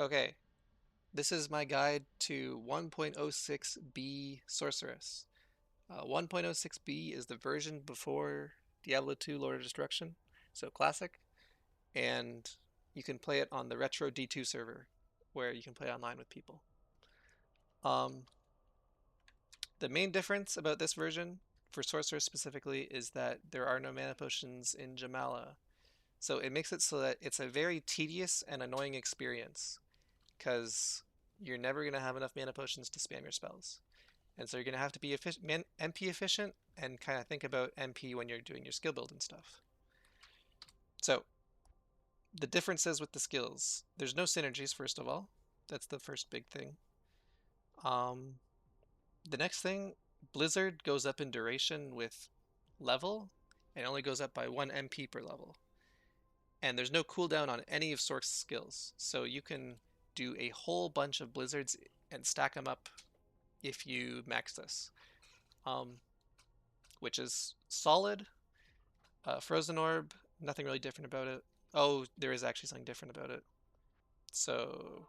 Okay, this is my guide to 1.06b Sorceress. 1.06b is the version before Diablo 2 Lord of Destruction, so classic, and you can play it on the Retro D2 server, where you can play online with people. Um, the main difference about this version, for Sorceress specifically, is that there are no mana potions in Jamala. So it makes it so that it's a very tedious and annoying experience, because you're never going to have enough mana potions to spam your spells. And so you're going to have to be MP efficient and kind of think about MP when you're doing your skill build and stuff. So the differences with the skills, there's no synergies, first of all. That's the first big thing. Um, the next thing, Blizzard goes up in duration with level and only goes up by 1 MP per level. And there's no cooldown on any of Sork's skills. So you can do a whole bunch of Blizzards and stack them up if you max this, which is solid. Frozen Orb, nothing really different about it. Oh, there is actually something different about it. So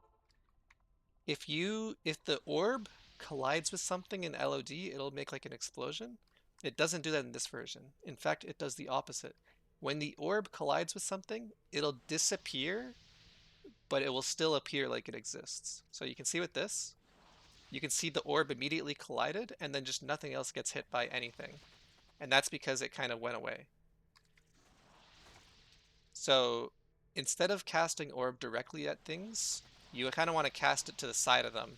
if the orb collides with something in LOD, it'll make like an explosion. It doesn't do that in this version. In fact, it does the opposite. When the orb collides with something, it'll disappear, but it will still appear like it exists. So you can see with this, you can see the orb immediately collided, and then just nothing else gets hit by anything. And that's because it kind of went away. So instead of casting orb directly at things, you kind of want to cast it to the side of them,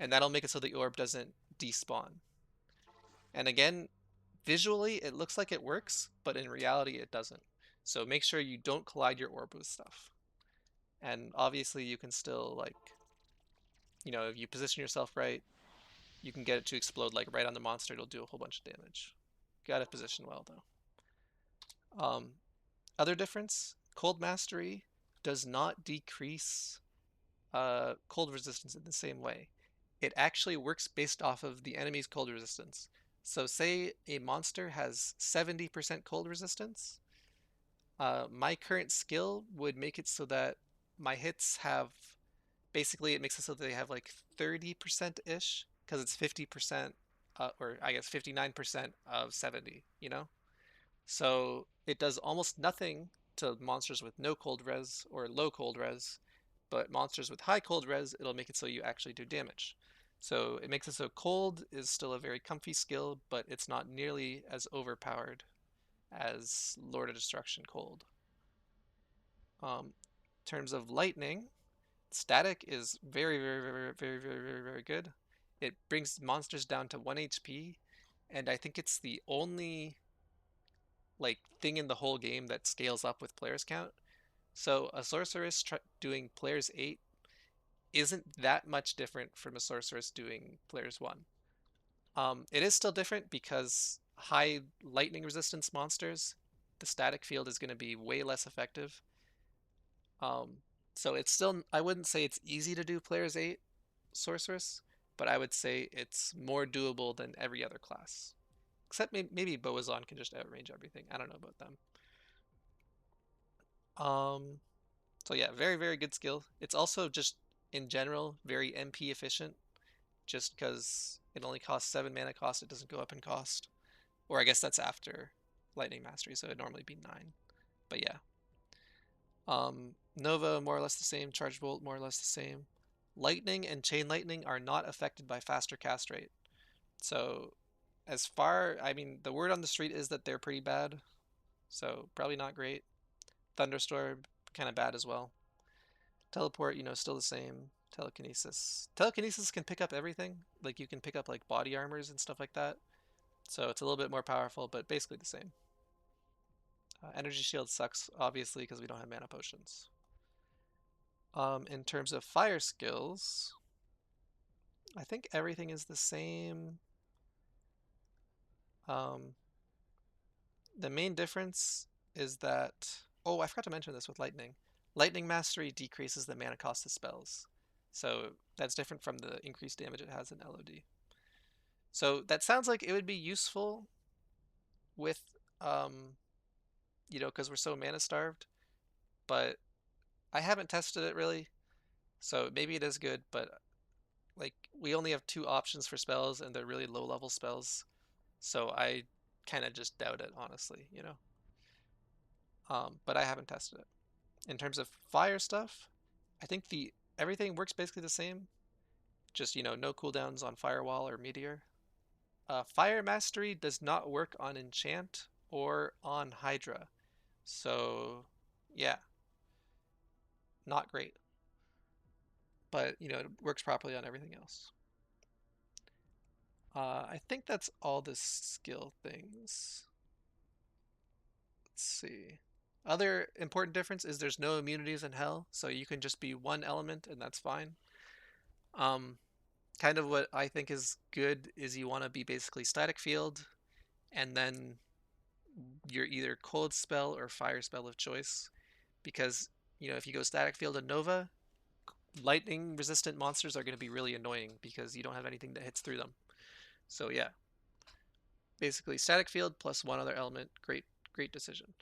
and that'll make it so the orb doesn't despawn. And again, visually it looks like it works, but in reality it doesn't. So make sure you don't collide your orb with stuff. And obviously you can still like, if you position yourself right, you can get it to explode like right on the monster. It'll do a whole bunch of damage. Gotta position well though. Other difference, Cold Mastery does not decrease cold resistance in the same way. It actually works based off of the enemy's cold resistance. So say a monster has 70% cold resistance. My current skill would make it so that my hits have, basically it makes it so that they have like 30%-ish, because it's 50%, or I guess 59% of 70, you know? So it does almost nothing to monsters with no cold res or low cold res, but monsters with high cold res, it'll make it so you actually do damage. So it makes it so cold is still a very comfy skill, but it's not nearly as overpowered as Lord of Destruction cold. In terms of lightning, static is very, very, very, very, very, very, very good. It brings monsters down to 1 HP, and I think it's the only like thing in the whole game that scales up with players count. So a sorceress doing players 8 isn't that much different from a sorceress doing players 1. It is still different because high lightning resistance monsters, the static field is going to be way less effective. Um, so it's still, I wouldn't say it's easy to do players 8 sorceress, but I would say it's more doable than every other class. Except maybe Boazon can just outrange everything. I don't know about them. Um, so yeah, very, very good skill. It's also just in general very MP efficient, just because it only costs 7 mana cost, it doesn't go up in cost. Or I guess that's after Lightning Mastery, so it'd normally be 9. But yeah. Nova, more or less the same. Charge Bolt, more or less the same. Lightning and Chain Lightning are not affected by faster cast rate. So I mean, the word on the street is that they're pretty bad. So probably not great. Thunderstorm, kind of bad as well. Teleport, still the same. Telekinesis. Telekinesis can pick up everything. Like you can pick up like body armors and stuff like that. So it's a little bit more powerful, but basically the same. Energy Shield sucks, obviously, because we don't have mana potions. In terms of fire skills, I think everything is the same. Um, the main difference is that, oh, I forgot to mention this with lightning. Lightning Mastery decreases the mana cost of spells. So that's different from the increased damage it has in LOD. So that sounds like it would be useful with, because we're so mana starved, but I haven't tested it really. So maybe it is good, but like we only have two options for spells and they're really low level spells. So I kind of just doubt it, honestly, you know. But I haven't tested it. In terms of fire stuff, I think the everything works basically the same. Just, no cooldowns on Firewall or Meteor. Fire Mastery does not work on Enchant or on Hydra. So, yeah, not great. But, it works properly on everything else. I think that's all the skill things. Let's see. Other important difference is there's no immunities in Hell, so you can just be one element and that's fine. Um, Kind of what I think is good is you want to be basically static field, and then you're either cold spell or fire spell of choice. Because, if you go static field and Nova, lightning resistant monsters are going to be really annoying because you don't have anything that hits through them. So yeah, basically static field plus one other element. Great, great decision.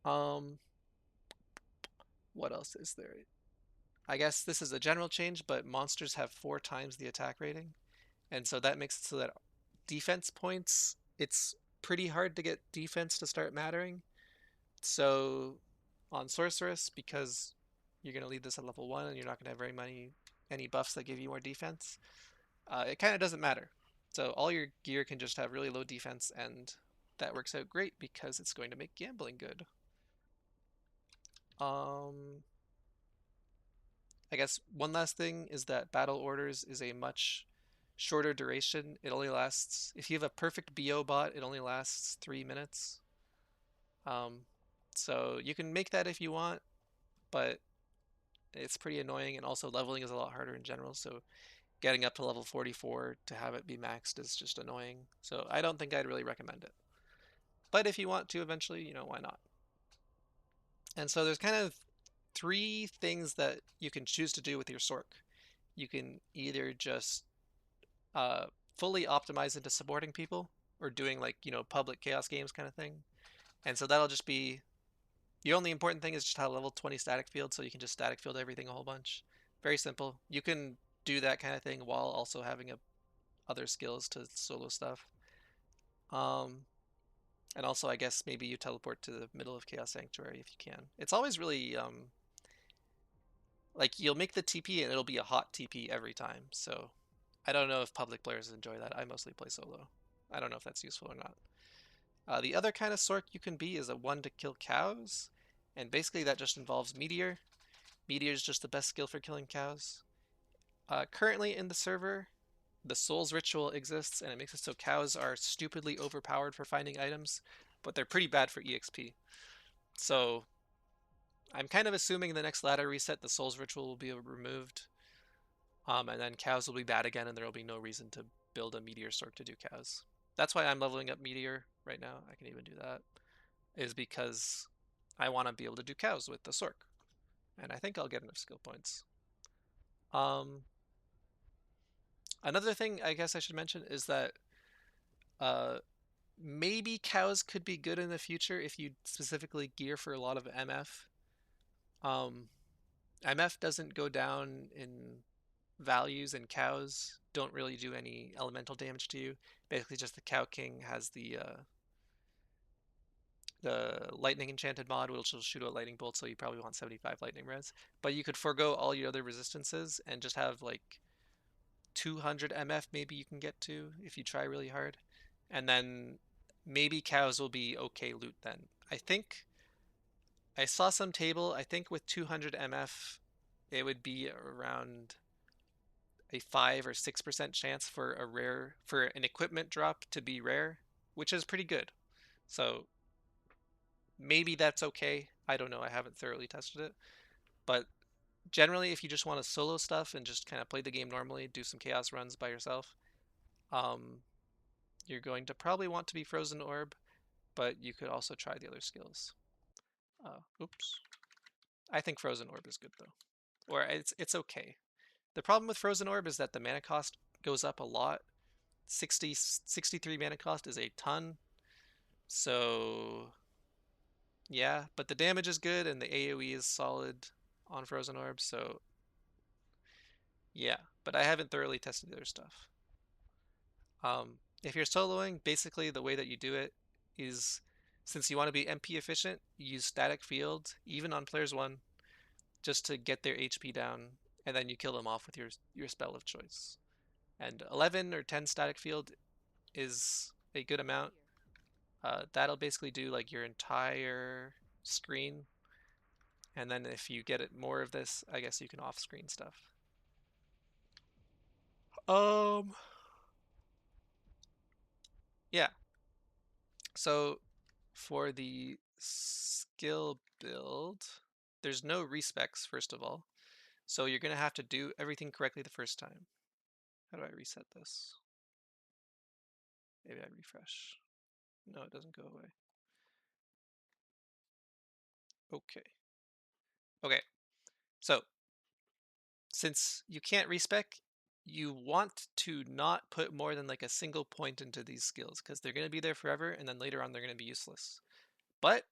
Um, what else is there? I guess this is a general change, but monsters have 4 times the attack rating, and so that makes it so that defense points, it's pretty hard to get defense to start mattering. So on Sorceress, because you're going to lead this at level 1 and you're not going to have very many any buffs that give you more defense, it kind of doesn't matter. So all your gear can just have really low defense, and that works out great because it's going to make gambling good. Um, I guess one last thing is that Battle Orders is a much shorter duration. It only lasts, if you have a perfect BO bot, it only lasts 3 minutes. Um, so you can make that if you want, but it's pretty annoying, and also leveling is a lot harder in general. So getting up to level 44 to have it be maxed is just annoying. So I don't think I'd really recommend it. But if you want to eventually, why not? And so there's kind of 3 things that you can choose to do with your Sorc. You can either just uh, fully optimize into supporting people or doing like, public chaos games kind of thing. And so that'll just be the only important thing is just have a level 20 static field, so you can just static field everything a whole bunch. Very simple. You can do that kind of thing while also having other skills to solo stuff. Um, and also, I guess maybe you teleport to the middle of Chaos Sanctuary if you can. It's always really like you'll make the TP and it'll be a hot TP every time. So I don't know if public players enjoy that. I mostly play solo. I don't know if that's useful or not. The other kind of Sorc you can be is a one to kill cows, and basically that just involves Meteor. Meteor is just the best skill for killing cows. Currently in the server, the Souls Ritual exists, and it makes it so cows are stupidly overpowered for finding items, but they're pretty bad for EXP. So I'm kind of assuming in the next ladder reset, the Souls Ritual will be removed, and then cows will be bad again, and there will be no reason to build a Meteor Sorc to do cows. That's why I'm leveling up Meteor right now. I can even do that, is because I want to be able to do cows with the Sorc, and I think I'll get enough skill points. Um, Another thing I guess I should mention is that uh, maybe cows could be good in the future if you specifically gear for a lot of MF. Um, MF doesn't go down in values, and cows don't really do any elemental damage to you. Basically, just the Cow King has the lightning enchanted mod, which will shoot a lightning bolt, so you probably want 75 lightning res. But you could forego all your other resistances and just have like 200 MF maybe you can get to if you try really hard. And then maybe cows will be okay loot then. I think I saw some table, I think with 200 MF it would be around a 5 or 6% chance for an equipment drop to be rare, which is pretty good. So maybe that's okay. I don't know. I haven't thoroughly tested it. But generally, if you just want to solo stuff and just kind of play the game normally, do some chaos runs by yourself, um, you're going to probably want to be Frozen Orb, but you could also try the other skills. Oops. I think Frozen Orb is good though. Or it's okay. The problem with Frozen Orb is that the mana cost goes up a lot. 63 mana cost is a ton. So yeah, but the damage is good and the AoE is solid on Frozen Orb, so Yeah, but I haven't thoroughly tested the other stuff. If you're soloing, basically the way that you do it is, since you want to be MP efficient, you use static fields, even on players one, just to get their HP down, and then you kill them off with your spell of choice. And 11 or 10 static field is a good amount. That'll basically do like your entire screen, and then if you get it more of this, I guess you can off-screen stuff. Um, yeah. So for the skill build, there's no respecs, first of all. So you're going to have to do everything correctly the first time. How do I reset this? Maybe I refresh. No, it doesn't go away. Okay. Okay. So since you can't respec, you want to not put more than like a single point into these skills because they're going to be there forever and then later on they're going to be useless. But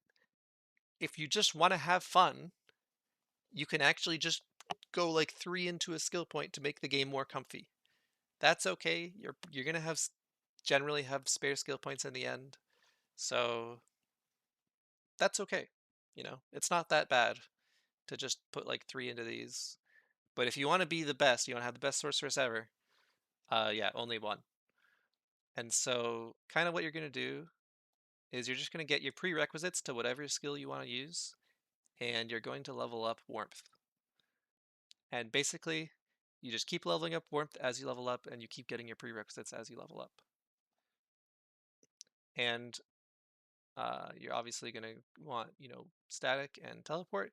if you just want to have fun, you can actually just go like 3 into a skill point to make the game more comfy. That's okay. You're gonna have generally have spare skill points in the end, so that's okay. You know, it's not that bad to just put like 3 into these. But if you want to be the best, you want to have the best sorceress ever. Yeah, only one. And so, kind of what you're gonna do is you're just gonna get your prerequisites to whatever skill you want to use, and you're going to level up warmth. And basically, you just keep leveling up warmth as you level up, and you keep getting your prerequisites as you level up. And you're obviously going to want, static and teleport.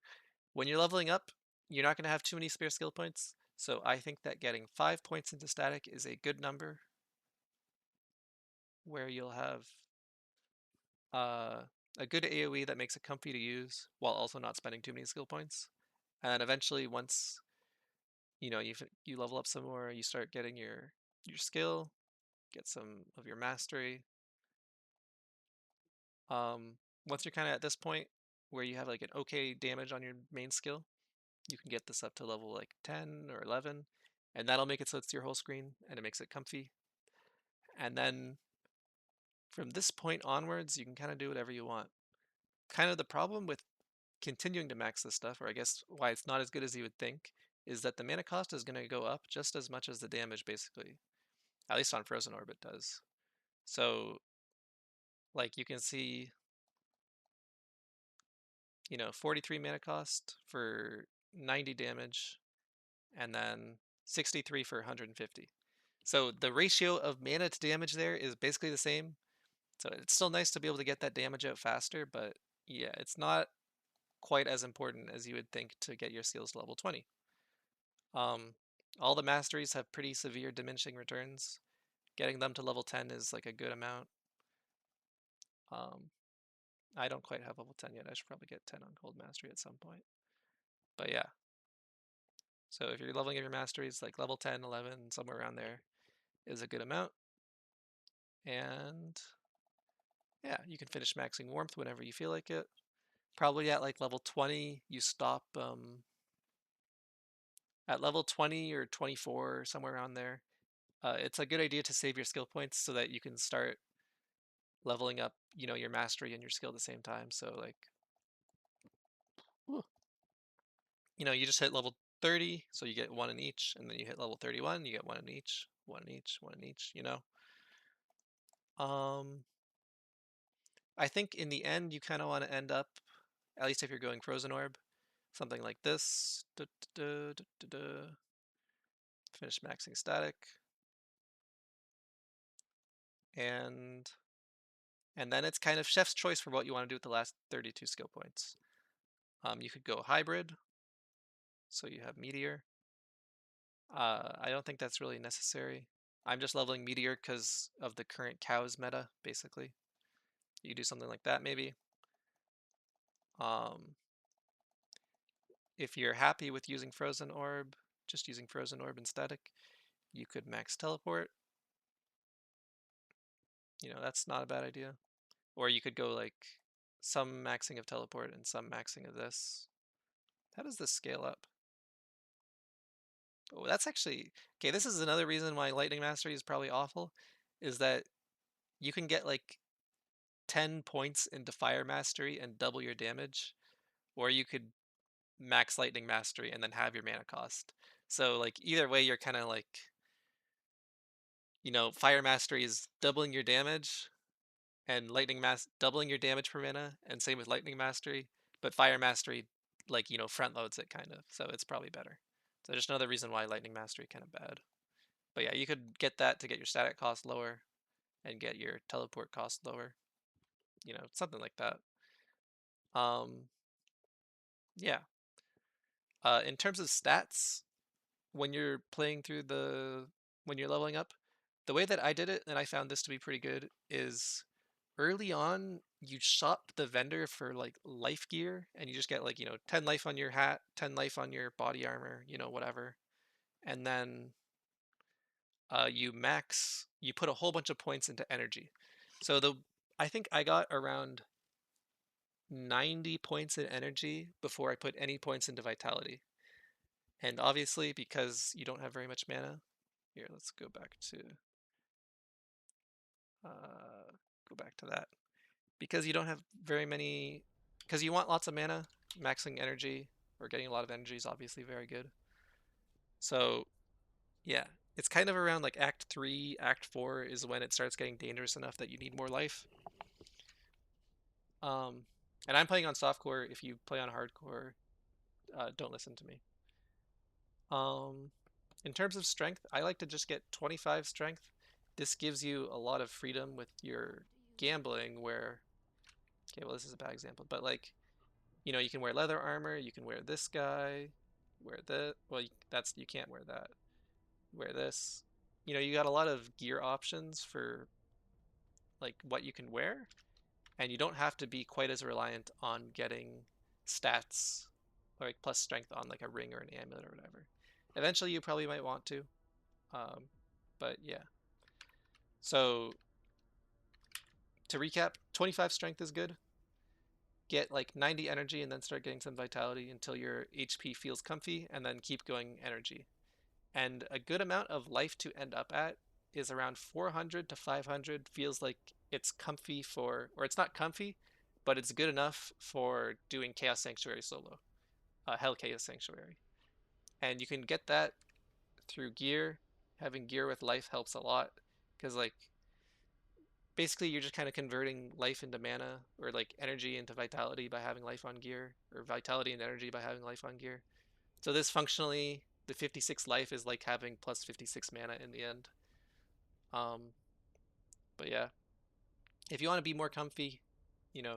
When you're leveling up, you're not going to have too many spare skill points. So I think that getting 5 points into static is a good number where you'll have uh, a good AoE that makes it comfy to use while also not spending too many skill points. And eventually, once you level up some more, you start getting your skill, get some of your mastery. Um, Once you're kind of at this point where you have like an okay damage on your main skill, you can get this up to level like 10 or 11, and that'll make it so it's your whole screen and it makes it comfy. And then from this point onwards, you can kind of do whatever you want. Kind of the problem with continuing to max this stuff, or I guess why it's not as good as you would think, is that the mana cost is going to go up just as much as the damage, basically. At least on Frozen Orbit does. So, like you can see, 43 mana cost for 90 damage, and then 63 for 150. So the ratio of mana to damage there is basically the same. So it's still nice to be able to get that damage out faster, but yeah, it's not quite as important as you would think to get your skills to level 20. Um, all the masteries have pretty severe diminishing returns. Getting them to level 10 is like a good amount. Um, I don't quite have level 10 yet. I should probably get 10 on Gold Mastery at some point. But yeah, so if you're leveling up your masteries, like level 10, 11, somewhere around there is a good amount. And yeah, you can finish maxing warmth whenever you feel like it. Probably at like level 20, you stop at level 20 or 24, somewhere around there. It's a good idea to save your skill points so that you can start leveling up, your mastery and your skill at the same time. So like, you just hit level 30, so you get one in each, and then you hit level 31, you get one in each, one in each, one in each. Um, I think in the end, you kind of want to end up, at least if you're going Frozen Orb, something like this. Finish maxing static. And and then it's kind of chef's choice for what you want to do with the last 32 skill points. You could go hybrid, so you have meteor. I don't think that's really necessary. I'm just leveling meteor because of the current cows meta, basically. You do something like that maybe. Um, if you're happy with using frozen orb, just using frozen orb and static, you could max teleport. That's not a bad idea. Or you could go like some maxing of teleport and some maxing of this. How does this scale up? Oh, that's actually okay. This is another reason why Lightning Mastery is probably awful, is that you can get like 10 points into Fire Mastery and double your damage, or you could max Lightning Mastery and then have your mana cost. So like either way, you're kind of like, Fire Mastery is doubling your damage, and Lightning Mas doubling your damage per mana, and same with Lightning Mastery. But Fire Mastery, like front loads it kind of, so it's probably better. So just another reason why Lightning Mastery kind of bad. But yeah, you could get that to get your static cost lower and get your teleport cost lower, something like that. Um, yeah. In terms of stats, when you're playing through when you're leveling up, the way that I did it, and I found this to be pretty good, is early on you shop the vendor for like life gear, and you just get like 10 life on your hat, 10 life on your body armor, whatever, and then you put a whole bunch of points into energy. So I think I got around 90 points in energy before I put any points into vitality. And obviously, because you don't have very much mana, here, let's uh, go back to that. Because you don't have very many, because you want lots of mana, maxing energy or getting a lot of energy is obviously very good. So yeah, it's kind of around like Act 3, Act 4 is when it starts getting dangerous enough that you need more life. Um, and I'm playing on softcore. If you play on hardcore, don't listen to me. Um, in terms of strength, I like to just get 25 strength. This gives you a lot of freedom with your gambling where, okay, well, this is a bad example, but like, you can wear leather armor, you can wear this guy, wear the, well, you can't wear that, wear this. You got a lot of gear options for like what you can wear, and you don't have to be quite as reliant on getting stats like plus strength on like a ring or an amulet or whatever. Eventually, you probably might want to, um, but yeah. So to recap, 25 strength is good. Get like 90 energy and then start getting some vitality until your HP feels comfy, and then keep going energy. And a good amount of life to end up at is around 400 to 500. Feels like it's comfy or it's not comfy, but it's good enough for doing Chaos Sanctuary solo, Hell Chaos Sanctuary. And you can get that through gear. Having gear with life helps a lot because like basically you're just kind of converting life into mana or like energy into vitality by having life on gear, or vitality and energy by having life on gear. So this functionally, the 56 life is like having plus 56 mana in the end. Um, but yeah, if you want to be more comfy,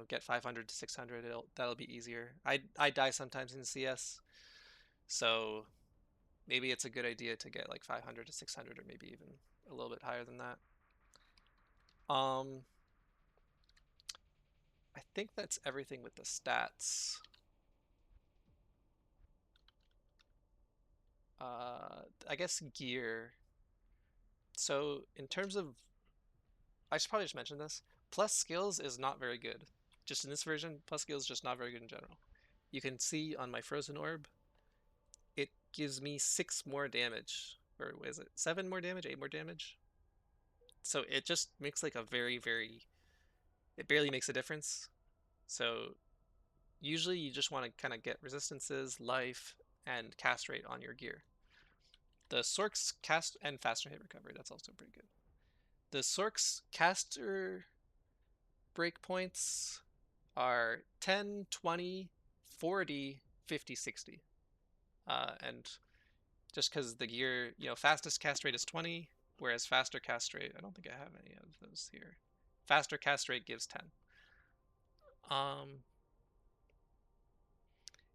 get 500 to 600. That'll be easier. I die sometimes in CS, so maybe it's a good idea to get like 500 to 600, or maybe even a little bit higher than that. Um, I think that's everything with the stats. I guess gear. So in terms of, I should probably just mention this. Plus skills is not very good. Just in this version, plus skills is just not very good in general. You can see on my frozen orb, it gives me 6 more damage. Or is it 7 more damage, 8 more damage? So it just makes like a it barely makes a difference. So usually you just want to kind of get resistances, life, and cast rate on your gear. The Sork's cast and faster hit recovery, that's also pretty good. The Sork's caster breakpoints are 10, 20, 40, 50, 60. And just because the gear, fastest cast rate is 20, whereas faster cast rate, I don't think I have any of those here. Faster cast rate gives 10. Um,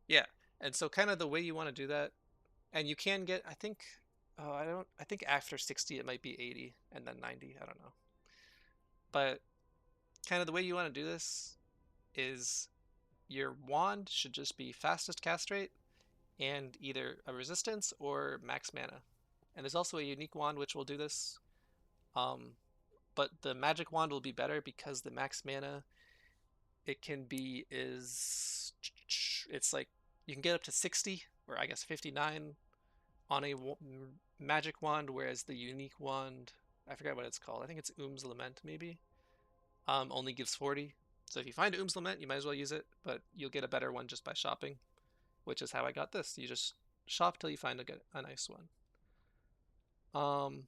yeah. And so kind of the way you want to do that, and you can get, I think, oh, I think after 60 it might be 80 and then 90. I don't know. But kind of the way you want to do this is your wand should just be fastest cast rate and either a resistance or max mana. And there's also a unique wand which will do this. Um, but the magic wand will be better because the max mana it can be is it's like you can get up to 60 or I guess 59 on a magic wand, whereas the unique wand, I forget what it's called. I think it's Oom's Lament, maybe. Only gives 40. So if you find Oom's Lament, you might as well use it, but you'll get a better one just by shopping, which is how I got this. You just shop till you find a nice one. Um,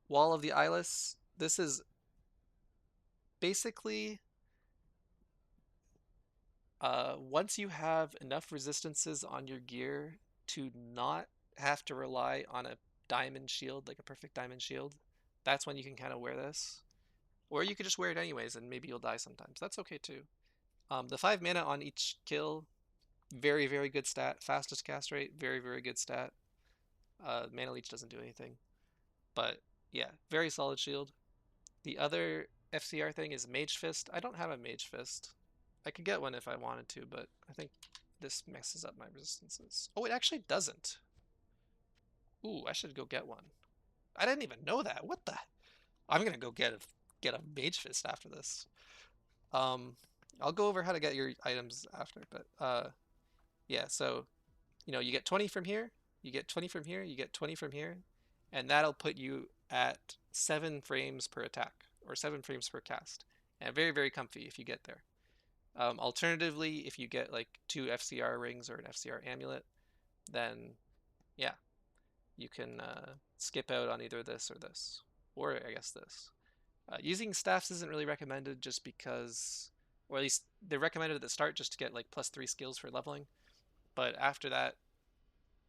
Wall of the Eyeless. This is basically once you have enough resistances on your gear to not have to rely on a diamond shield, like a perfect diamond shield, that's when you can kind of wear this. Or you could just wear it anyways and maybe you'll die sometimes. That's okay too. The 5 mana on each kill, very, very good stat. Fastest cast rate, very, very good stat. Mana leech doesn't do anything. But yeah, very solid shield. The other FCR thing is Mage Fist. I don't have a Mage Fist. I could get one if I wanted to, but I think this messes up my resistances. Oh, it actually doesn't. Ooh, I should go get one. I didn't even know that. What the? I'm gonna go get a Mage Fist after this. Um, I'll go over how to get your items after, but yeah. So you get 20 from here, you get 20 from here, you get 20 from here, and that'll put you at 7 frames per attack or 7 frames per cast, and very, very comfy if you get there. Alternatively, if you get like 2 FCR rings or an FCR amulet, then yeah, you can skip out on either this or this, or I guess this. Using staffs isn't really recommended just because, or at least they're recommended at the start just to get like +3 skills for leveling, but after that,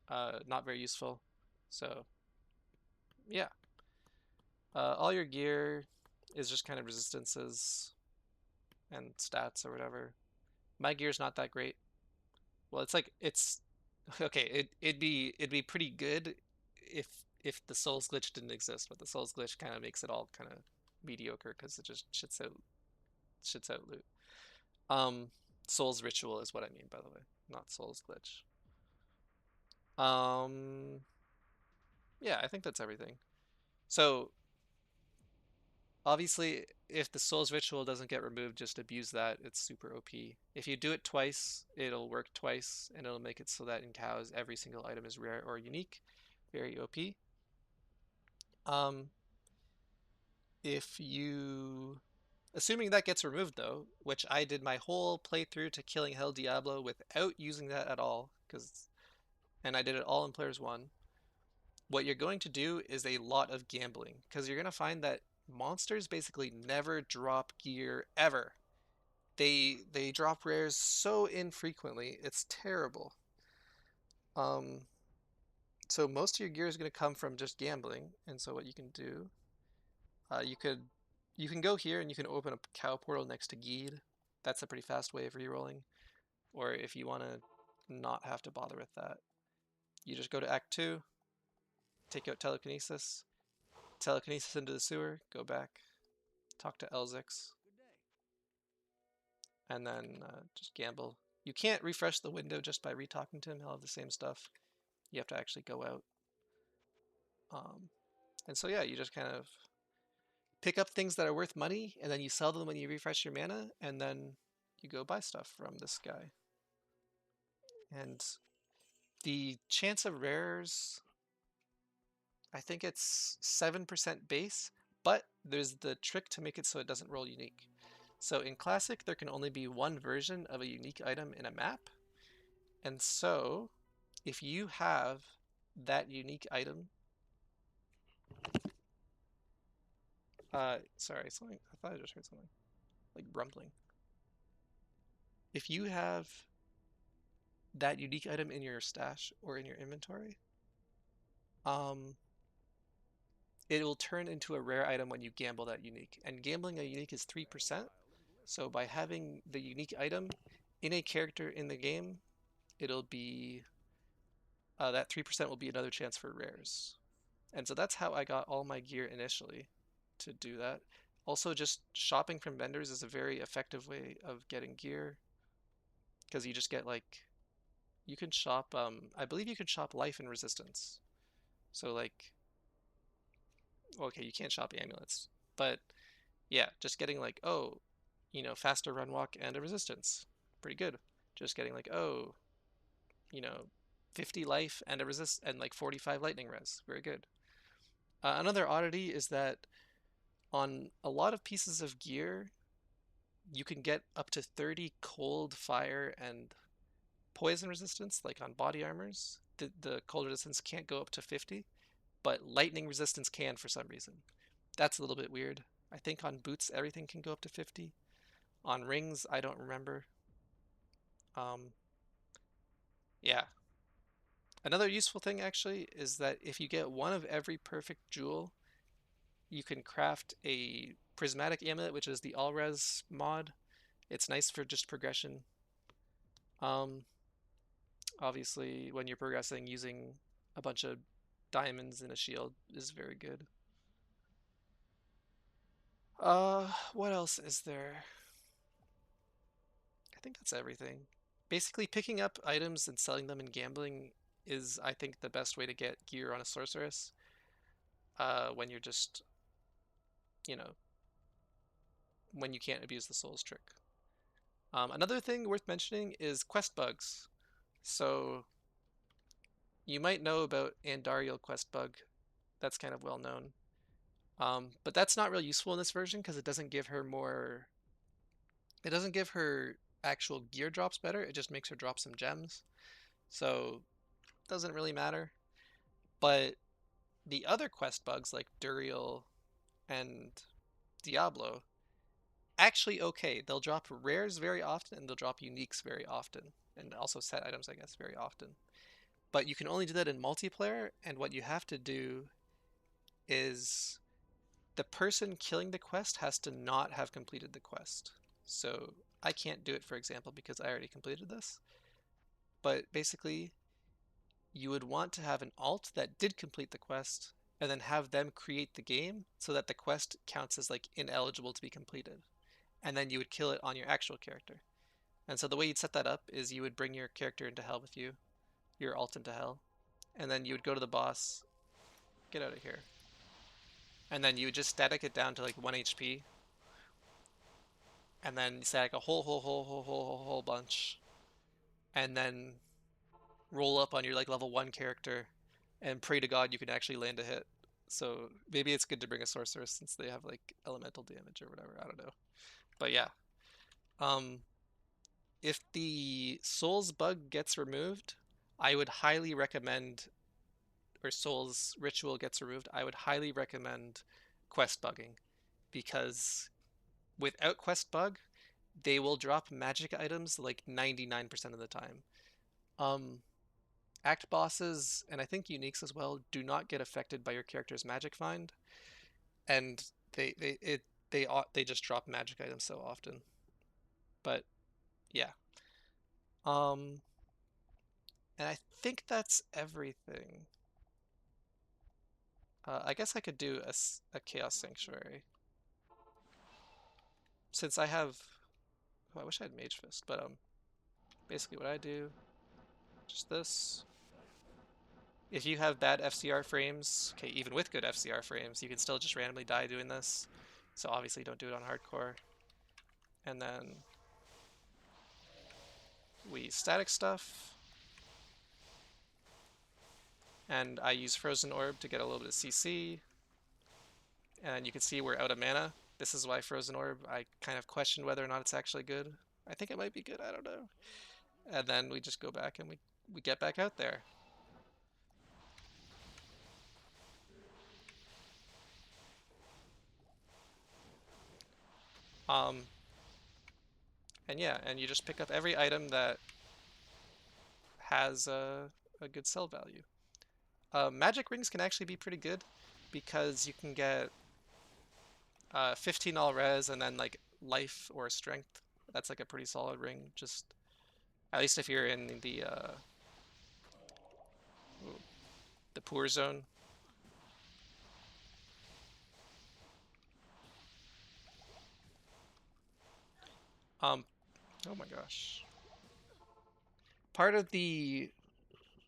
not very useful. So yeah, all your gear is just kind of resistances and stats or whatever. My gear's not that great. Well, it's okay. It'd be pretty good if the Souls glitch didn't exist, but the Souls glitch kind of makes it all kind of mediocre because it just shits out loot. Um, Souls ritual is what I mean, by the way, not Souls glitch. Um, yeah, I think that's everything. So obviously, if the Souls ritual doesn't get removed, just abuse that. It's super OP. If you do it twice, it'll work twice, and it'll make it so that in cows every single item is rare or unique. Very OP. Um, if you, assuming that gets removed though, which I did my whole playthrough to Killing Hell Diablo without using that at all, and I did it all in Players 1. What you're going to do is a lot of gambling, because you're going to find that monsters basically never drop gear ever. They drop rares so infrequently, it's terrible. Um, so most of your gear is going to come from just gambling, and so what you can do, you could you can go here and you can open a cow portal next to Geed. That's a pretty fast way of rerolling. Or if you want to not have to bother with that, you just go to Act 2, take out telekinesis into the sewer, go back, talk to Elzix, and then just gamble. You can't refresh the window just by retalking to him. He'll have the same stuff. You have to actually go out. Um, and so yeah, you just kind of pick up things that are worth money, and then you sell them when you refresh your mana, and then you go buy stuff from this guy. And the chance of rares, I think it's 7% base, but there's the trick to make it so it doesn't roll unique. So in Classic, there can only be one version of a unique item in a map. And so if you have that unique item, sorry, something, I thought I just heard something like rumbling. If you have that unique item in your stash or in your inventory, um, it will turn into a rare item when you gamble that unique. And gambling a unique is 3%. So by having the unique item in a character in the game, it'll be that 3% will be another chance for rares. And so that's how I got all my gear initially to do that. Also, just shopping from vendors is a very effective way of getting gear because you just get like you can shop I believe you can shop life and resistance. So like okay, you can't shop amulets, but yeah, just getting like, oh, faster run walk and a resistance. Pretty good. Just getting like, oh, you know, 50 life and a resist and like 45 lightning res. Very good. Another oddity is that on a lot of pieces of gear, you can get up to 30 cold, fire, and poison resistance, like on body armors. The cold resistance can't go up to 50, but lightning resistance can for some reason. That's a little bit weird. I think on boots, everything can go up to 50. On rings, I don't remember. Um, yeah. Another useful thing actually is that if you get one of every perfect jewel, you can craft a prismatic amulet, which is the all res mod. It's nice for just progression. Um, Obviously, when you're progressing, using a bunch of diamonds in a shield is very good. What else is there? I think that's everything. Basically, picking up items and selling them and gambling is, I think, the best way to get gear on a sorceress. When you're just, you know, when you can't abuse the souls trick. Another thing worth mentioning is quest bugs. So you might know about Andariel quest bug. That's kind of well known. But that's not really useful in this version because it doesn't give her more. It doesn't give her actual gear drops better. It just makes her drop some gems. So it doesn't really matter. But the other quest bugs like Duriel and Diablo, actually okay. They'll drop rares very often and they'll drop uniques very often. And also set items, I guess, very often. But you can only do that in multiplayer, and what you have to do is the person killing the quest has to not have completed the quest. So I can't do it, for example, because I already completed this. But basically, you would want to have an alt that did complete the quest and then have them create the game so that the quest counts as like ineligible to be completed. And then you would kill it on your actual character. And so the way you'd set that up is you would bring your character into hell with you, your alt into hell, and then you would go to the boss, get out of here. And then you would just static it down to like 1 HP, and then static a whole bunch, and then roll up on your like level 1 character and pray to God you can actually land a hit. So maybe it's good to bring a sorceress since they have like elemental damage or whatever. I don't know. But yeah. Um, if the souls bug gets removed, I would highly recommend, or souls ritual gets removed, I would highly recommend quest bugging because without quest bug, they will drop magic items like 99% of the time. Um, Act bosses and I think uniques as well do not get affected by your character's magic find, and they just drop magic items so often. But yeah, um, and I think that's everything. I guess I could do a chaos sanctuary since I have. Oh, I wish I had mage fist, but basically what I do, just this. If you have bad FCR frames, okay, even with good FCR frames, you can still just randomly die doing this. So obviously don't do it on hardcore. And then we static stuff. And I use Frozen Orb to get a little bit of CC. And you can see we're out of mana. This is why Frozen Orb, I kind of questioned whether or not it's actually good. I think it might be good, I don't know. And then we just go back and we get back out there. Um, and yeah, and you just pick up every item that has a good sell value. Magic rings can actually be pretty good because you can get 15 all res and then like life or strength. That's like a pretty solid ring. Just at least if you're in the poor zone. Um, oh my gosh. Part of the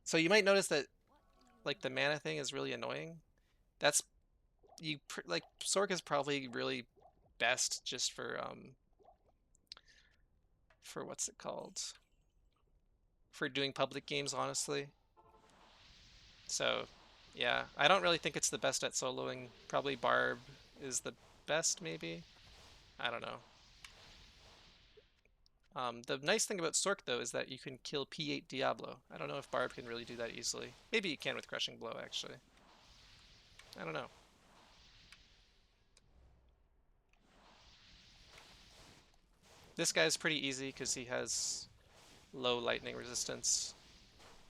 so you might notice that like the mana thing is really annoying. That's like Sork is probably really best just for what's it called? For doing public games, honestly. So, yeah, I don't really think it's the best at soloing. Probably Barb is the best, maybe. I don't know. The nice thing about Sorc, though, is that you can kill P8 Diablo. I don't know if Barb can really do that easily. Maybe you can with Crushing Blow, actually. I don't know. This guy's pretty easy because he has low lightning resistance.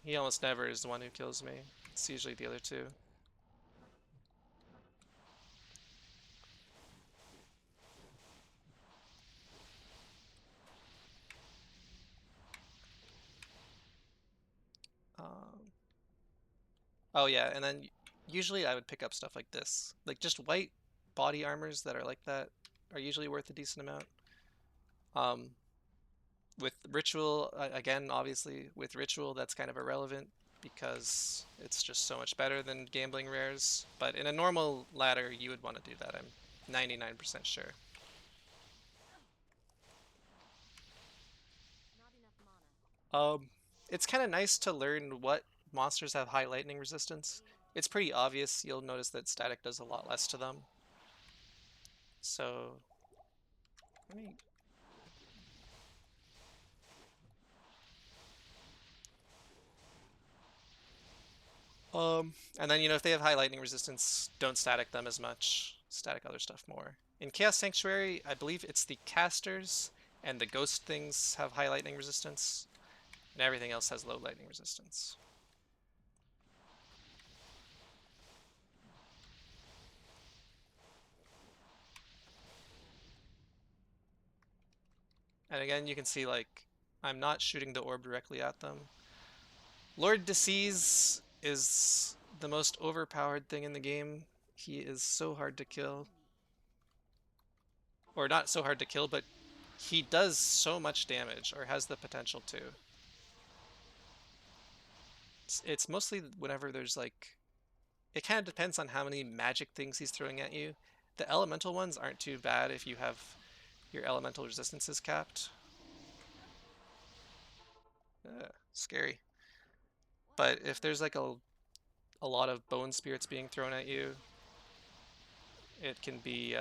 He almost never is the one who kills me. It's usually the other two. Um, oh yeah, and then usually I would pick up stuff like this. Like just white body armors that are like that are usually worth a decent amount. Um, with Ritual, again, obviously, with Ritual, that's kind of irrelevant because it's just so much better than gambling rares. But in a normal ladder, you would want to do that, I'm 99% sure. Um, it's kind of nice to learn what monsters have high lightning resistance. It's pretty obvious. You'll notice that static does a lot less to them. So, let me. And then if they have high lightning resistance, don't static them as much. Static other stuff more. In Chaos Sanctuary, I believe it's the casters and the ghost things have high lightning resistance, and everything else has low lightning resistance. And again, you can see like I'm not shooting the orb directly at them. Lord Disease is the most overpowered thing in the game. He is so hard to kill. Or not so hard to kill, but he does so much damage, or has the potential to. It's mostly whenever there's like... It kind of depends on how many magic things he's throwing at you. The elemental ones aren't too bad if you have your elemental resistances capped. Scary. But if there's like a lot of bone spirits being thrown at you, it can be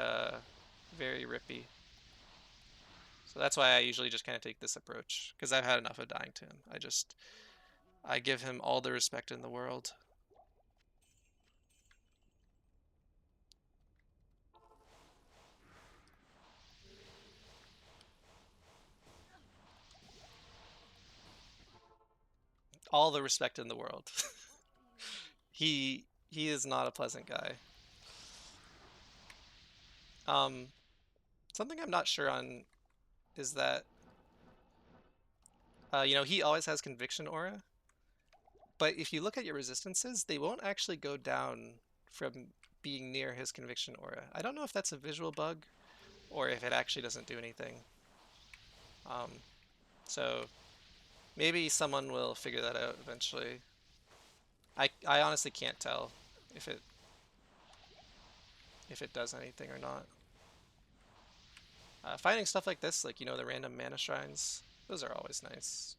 very rippy. So that's why I usually just kind of take this approach, because I've had enough of dying to him. I give him all the respect in the world. All the respect in the world. He is not a pleasant guy. Um, Something I'm not sure on is that he always has conviction aura, but if you look at your resistances, they won't actually go down from being near his conviction aura. I don't know if that's a visual bug or if it actually doesn't do anything. Um, so maybe someone will figure that out eventually. I honestly can't tell if it does anything or not. Finding stuff like this, like the random mana shrines, those are always nice.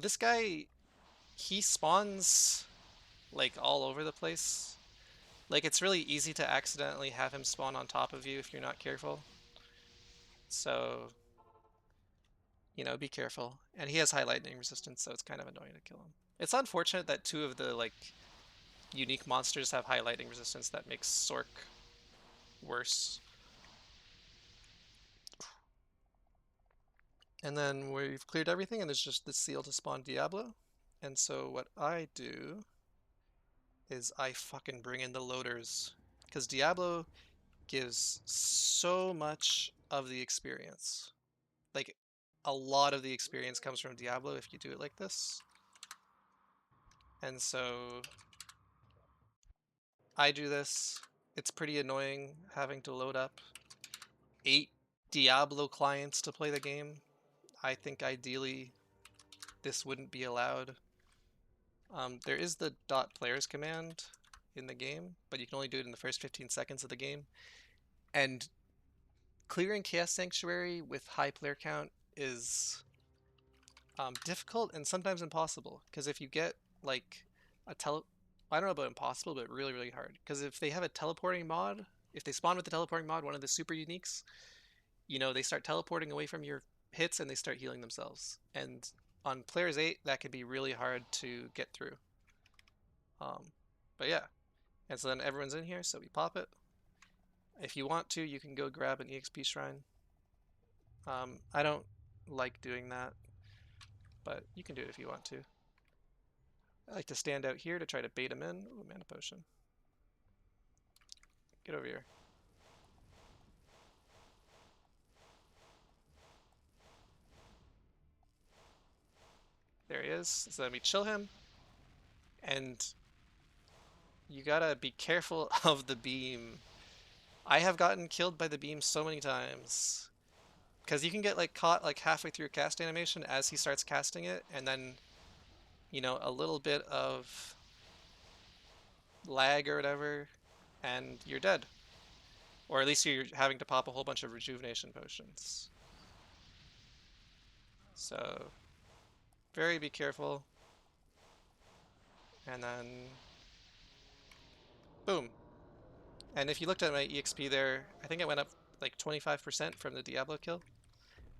This guy, he spawns like all over the place. Like it's really easy to accidentally have him spawn on top of you if you're not careful. So, be careful. And he has high lightning resistance, so it's kind of annoying to kill him. It's unfortunate that two of the like unique monsters have high lightning resistance. That makes Sorc worse. And then we've cleared everything, and there's just the seal to spawn Diablo. And so what I do is I fucking bring in the loaders. Because Diablo gives so much of the experience. Like, a lot of the experience comes from Diablo if you do it like this. And so I do this. It's pretty annoying having to load up. 8 Diablo clients to play the game. I think ideally this wouldn't be allowed. There is the .players command in the game, but you can only do it in the first 15 seconds of the game. And clearing Chaos Sanctuary with high player count is difficult and sometimes impossible. Because if you get like a I don't know about impossible, but really, really hard. Because if they have a teleporting mod, if they spawn with the teleporting mod, one of the super uniques, they start teleporting away from your hits and they start healing themselves. And on players 8, that can be really hard to get through. But yeah, and so then everyone's in here, so we pop it. If you want to, you can go grab an EXP shrine. I don't like doing that, but you can do it if you want to. I like to stand out here to try to bait him in. Ooh, mana potion. Get over here. There he is. So then we chill him, and you gotta be careful of the beam. I have gotten killed by the beam so many times. Because you can get like caught like halfway through a cast animation as he starts casting it, and then, a little bit of lag or whatever, and you're dead. Or at least you're having to pop a whole bunch of rejuvenation potions. So, very be careful. And then, boom. And if you looked at my EXP there, I think it went up like 25% from the Diablo kill,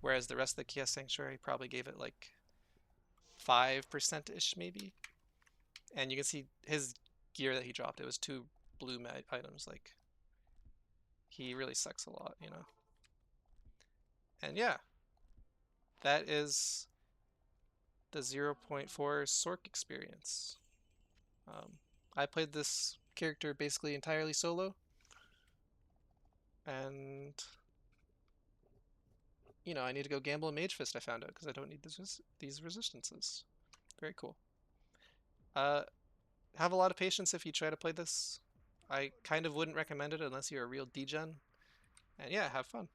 whereas the rest of the Chaos Sanctuary probably gave it like 5%-ish maybe. And you can see his gear that he dropped, it was 2 blue items. Like, he really sucks a lot. And yeah, that is the 0.4 Sorc experience. I played this character basically entirely solo, and I need to go gamble a Mage Fist, I found out, because I don't need these resistances. Very cool. Uh, have a lot of patience if you try to play this. I kind of wouldn't recommend it unless you're a real degen. And yeah, have fun.